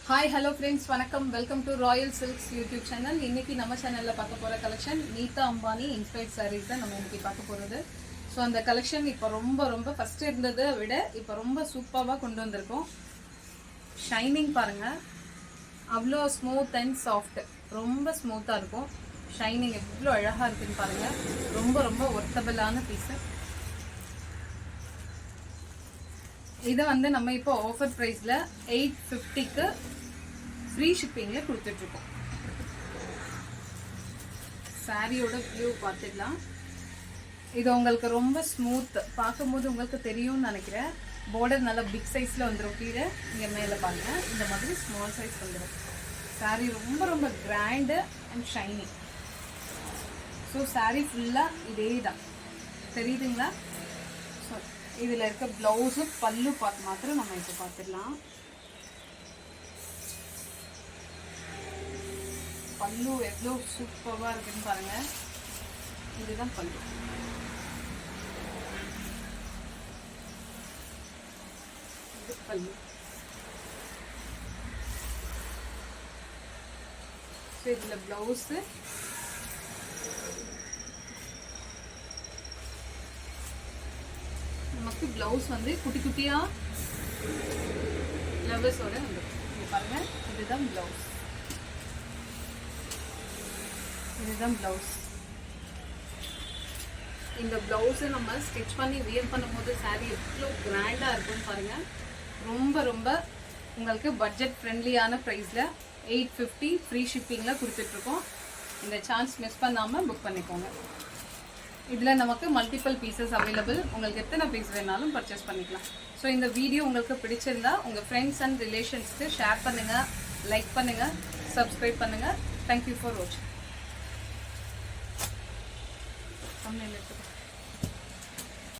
Hi hello friends, வணக்கம். Welcome to Royal silks YouTube channel. இன்னைக்கு நம்ம சேனலில் பார்க்க போகிற கலெக்ஷன் நீதா அம்பானி இன்ஸ்பைர்ட் சாரீஸ் தான் நம்ம இன்னைக்கு பார்க்க போகிறது. ஸோ அந்த கலெக்ஷன் இப்போ ரொம்ப ஃபஸ்ட்டு இருந்ததை விட இப்போ ரொம்ப சூப்பராக கொண்டு வந்திருக்கோம். ஷைனிங் பாருங்கள், அவ்வளோ ஸ்மூத் அண்ட் சாஃப்ட், ரொம்ப ஸ்மூத்தாக இருக்கும். ஷைனிங் எவ்வளோ அழகாக இருக்குன்னு பாருங்கள். ரொம்ப ஒர்த்தபிளான பீஸு. இதை வந்து நம்ம இப்போ ஆஃபர் ப்ரைஸில் 850க்கு ஃப்ரீ ஷிப்பிங்கில் கொடுத்துட்ருக்கோம். சாரியோட வியூ பார்த்துக்கலாம். இது உங்களுக்கு ரொம்ப ஸ்மூத், பார்க்கும்போது உங்களுக்கு தெரியும்னு நினைக்கிறேன். பார்டர் நல்லா பிக் சைஸில் வந்துடும். கீழே இங்கே மேலே பாருங்கள், இந்த மாதிரி ஸ்மால் சைஸ் வந்துடும். சாரீ ரொம்ப grand and shining. So sari ஃபுல்லாக இதே தான், தெரியுதுங்களா? ஸோ இதில் இருக்க ப்ளவுஸு பல்லு பார்த்து மாத்திரம் நம்ம இப்போ பார்த்துடலாம். பல்லு எவ்வளோ சூப்பராக இருக்குன்னு பாருங்கள். இதுதான் பல்லு. இது பல்லு. ஸோ இதில் ப்ளவுஸு நமக்கு ப்ளவுஸ் வந்து குட்டி குட்டியாக ஃப்ளவர்ஸோட வந்துடும். இங்கே பாருங்கள், இதுதான் ப்ளவுஸ். இதுதான் ப்ளவுஸ். இந்த ப்ளவுஸை நம்ம ஸ்டிச் பண்ணி வியர் பண்ணும்போது சாரீ எவ்வளோ கிராண்டாக இருக்குன்னு பாருங்கள். ரொம்ப உங்களுக்கு பட்ஜெட் ஃப்ரெண்ட்லியான ப்ரைஸில் 850 ஃப்ரீ ஷிப்பிங்கில் கொடுத்துட்ருக்கோம். இந்த சான்ஸ் மிஸ் பண்ணாமல் புக் பண்ணிக்கோங்க. இதில் நமக்கு மல்டிபிள் பீசஸ் அவைலபிள். உங்களுக்கு எத்தனை பீஸ் வேணாலும் பர்ச்சேஸ் பண்ணிக்கலாம். ஸோ இந்த வீடியோ உங்களுக்கு பிடிச்சிருந்தா உங்கள் ஃப்ரெண்ட்ஸ் அண்ட் ரிலேஷன்ஸ்க்கு ஷேர் பண்ணுங்கள், லைக் பண்ணுங்கள், சப்ஸ்கிரைப் பண்ணுங்கள். தேங்க்யூ ஃபார் வாட்சிங்.